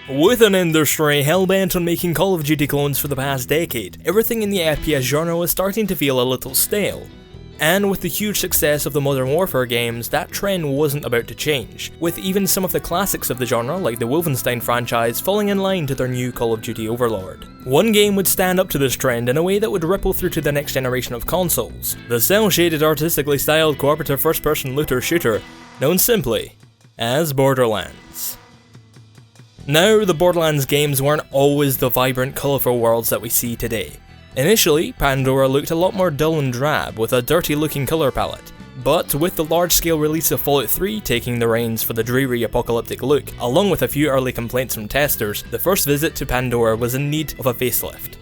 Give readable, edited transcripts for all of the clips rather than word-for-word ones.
With an industry hell-bent on making Call of Duty clones for the past decade, everything in the FPS genre was starting to feel a little stale. And with the huge success of the Modern Warfare games, that trend wasn't about to change, with even some of the classics of the genre, like the Wolfenstein franchise, falling in line to their new Call of Duty overlord. One game would stand up to this trend in a way that would ripple through to the next generation of consoles: the cel-shaded, artistically styled cooperative first-person looter-shooter, known simply as Borderlands. Now, the Borderlands games weren't always the vibrant, colourful worlds that we see today. Initially, Pandora looked a lot more dull and drab, with a dirty looking colour palette. But with the large-scale release of Fallout 3 taking the reins for the dreary apocalyptic look, along with a few early complaints from testers, the first visit to Pandora was in need of a facelift.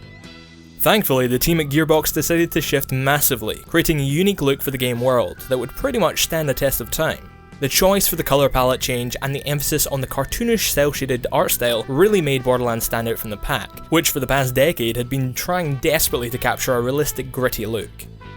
Thankfully, the team at Gearbox decided to shift massively, creating a unique look for the game world that would pretty much stand the test of time. The choice for the colour palette change and the emphasis on the cartoonish cel-shaded art style really made Borderlands stand out from the pack, which for the past decade had been trying desperately to capture a realistic, gritty look.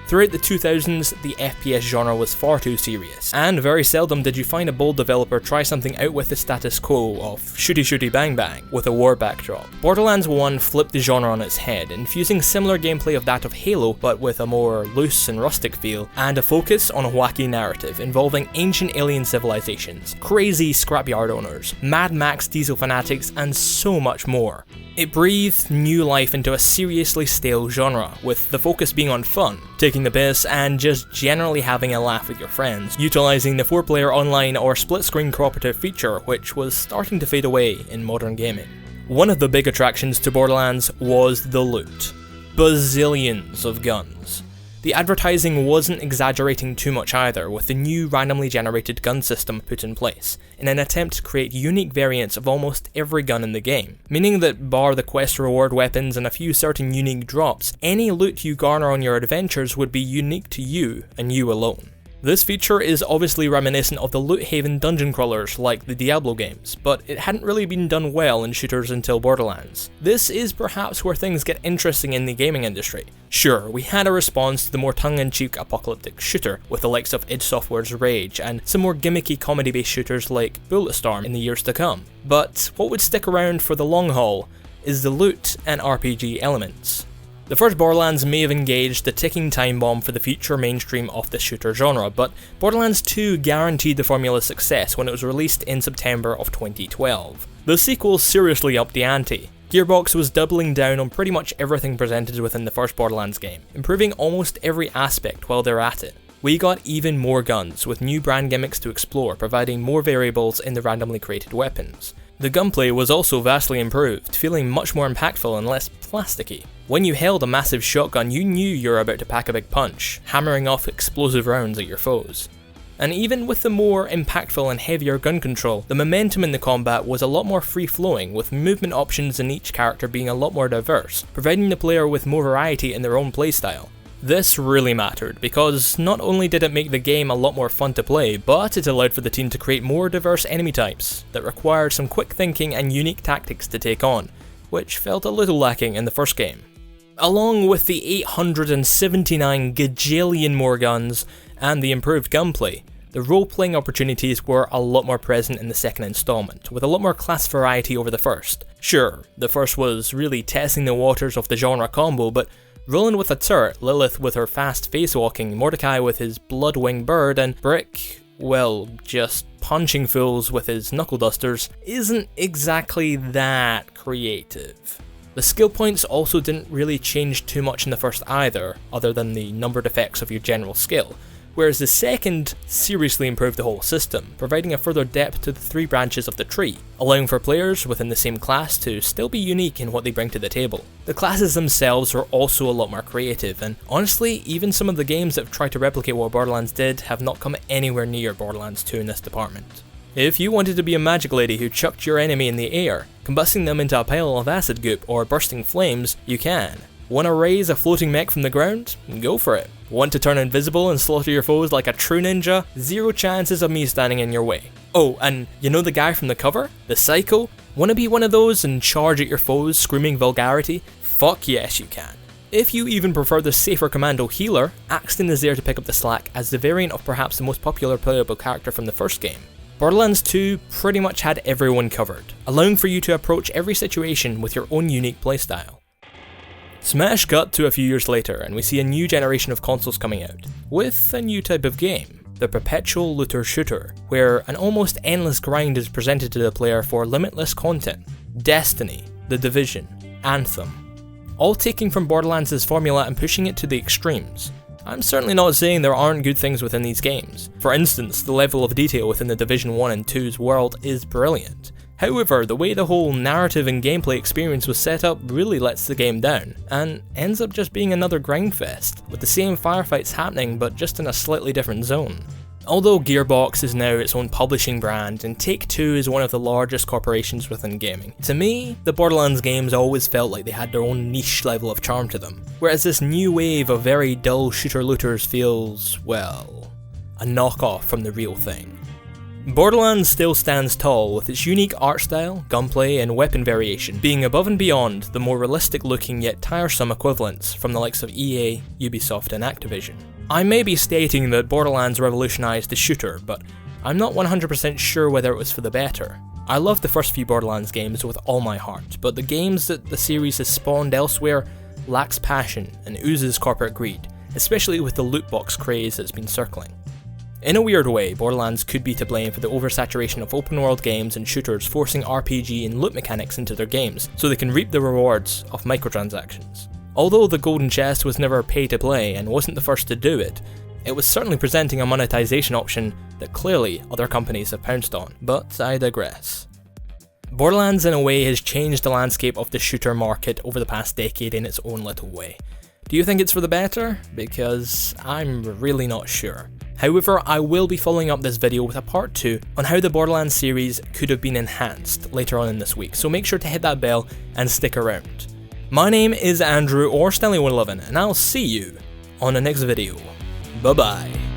Throughout the 2000s, the FPS genre was far too serious, and very seldom did you find a bold developer try something out with the status quo of shooty shooty bang bang with a war backdrop. Borderlands 1 flipped the genre on its head, infusing similar gameplay of that of Halo, but with a more loose and rustic feel, and a focus on a wacky narrative involving ancient alien civilizations, crazy scrapyard owners, Mad Max diesel fanatics, and so much more. It breathed new life into a seriously stale genre, with the focus being on fun, taking the piss, and just generally having a laugh with your friends, utilising the 4-player online or split-screen cooperative feature, which was starting to fade away in modern gaming. One of the big attractions to Borderlands was the loot. Bazillions of guns. The advertising wasn't exaggerating too much either, with the new randomly generated gun system put in place, in an attempt to create unique variants of almost every gun in the game, meaning that bar the quest reward weapons and a few certain unique drops, any loot you garner on your adventures would be unique to you and you alone. This feature is obviously reminiscent of the loot haven dungeon crawlers like the Diablo games, but it hadn't really been done well in shooters until Borderlands. This is perhaps where things get interesting in the gaming industry. Sure, we had a response to the more tongue-in-cheek apocalyptic shooter, with the likes of id Software's Rage, and some more gimmicky comedy-based shooters like Bulletstorm in the years to come. But what would stick around for the long haul is the loot and RPG elements. The first Borderlands may have engaged the ticking time bomb for the future mainstream of the shooter genre, but Borderlands 2 guaranteed the formula's success when it was released in September of 2012. The sequel seriously upped the ante. Gearbox was doubling down on pretty much everything presented within the first Borderlands game, improving almost every aspect while they're at it. We got even more guns, with new brand gimmicks to explore, providing more variables in the randomly created weapons. The gunplay was also vastly improved, feeling much more impactful and less plasticky. When you held a massive shotgun, you knew you were about to pack a big punch, hammering off explosive rounds at your foes. And even with the more impactful and heavier gun control, the momentum in the combat was a lot more free-flowing, with movement options in each character being a lot more diverse, providing the player with more variety in their own playstyle. This really mattered, because not only did it make the game a lot more fun to play, but it allowed for the team to create more diverse enemy types that required some quick thinking and unique tactics to take on, which felt a little lacking in the first game. Along with the 879 gajillion more guns and the improved gunplay, the role-playing opportunities were a lot more present in the second installment, with a lot more class variety over the first. Sure, the first was really testing the waters of the genre combo, but rolling with a turret, Lilith with her fast face-walking, Mordecai with his blood-winged bird, and Brick, well, just punching fools with his knuckle dusters, isn't exactly that creative. The skill points also didn't really change too much in the first either, other than the numbered effects of your general skill, whereas the second seriously improved the whole system, providing a further depth to the 3 branches of the tree, allowing for players within the same class to still be unique in what they bring to the table. The classes themselves are also a lot more creative, and honestly, even some of the games that have tried to replicate what Borderlands did have not come anywhere near Borderlands 2 in this department. If you wanted to be a magic lady who chucked your enemy in the air, combusting them into a pile of acid goop or bursting flames, you can. Want to raise a floating mech from the ground? Go for it. Want to turn invisible and slaughter your foes like a true ninja? Zero chances of me standing in your way. Oh, and you know the guy from the cover? The Psycho? Want to be one of those and charge at your foes screaming vulgarity? Fuck yes you can. If you even prefer the safer commando healer, Axton is there to pick up the slack as the variant of perhaps the most popular playable character from the first game. Borderlands 2 pretty much had everyone covered, allowing for you to approach every situation with your own unique playstyle. Smash cut to a few years later, and we see a new generation of consoles coming out, with a new type of game, the perpetual looter shooter, where an almost endless grind is presented to the player for limitless content. Destiny, The Division, Anthem, all taking from Borderlands' formula and pushing it to the extremes. I'm certainly not saying there aren't good things within these games. For instance, the level of detail within the Division 1 and 2's world is brilliant. However, the way the whole narrative and gameplay experience was set up really lets the game down, and ends up just being another grindfest, with the same firefights happening but just in a slightly different zone. Although Gearbox is now its own publishing brand, and Take-Two is one of the largest corporations within gaming, to me, the Borderlands games always felt like they had their own niche level of charm to them, whereas this new wave of very dull shooter-looters feels, well, a knockoff from the real thing. Borderlands still stands tall with its unique art style, gunplay, and weapon variation being above and beyond the more realistic looking yet tiresome equivalents from the likes of EA, Ubisoft, and Activision. I may be stating that Borderlands revolutionised the shooter, but I'm not 100% sure whether it was for the better. I love the first few Borderlands games with all my heart, but the games that the series has spawned elsewhere lacks passion and oozes corporate greed, especially with the loot box craze that's been circling. In a weird way, Borderlands could be to blame for the oversaturation of open world games and shooters forcing RPG and loot mechanics into their games, so they can reap the rewards of microtransactions. Although the Golden Chest was never pay to play and wasn't the first to do it, it was certainly presenting a monetization option that clearly other companies have pounced on, but I digress. Borderlands in a way has changed the landscape of the shooter market over the past decade in its own little way. Do you think it's for the better? Because I'm really not sure. However, I will be following up this video with a part 2 on how the Borderlands series could have been enhanced later on in this week, so make sure to hit that bell and stick around. My name is Andrew or Stalli111, and I'll see you on the next video. Bye bye.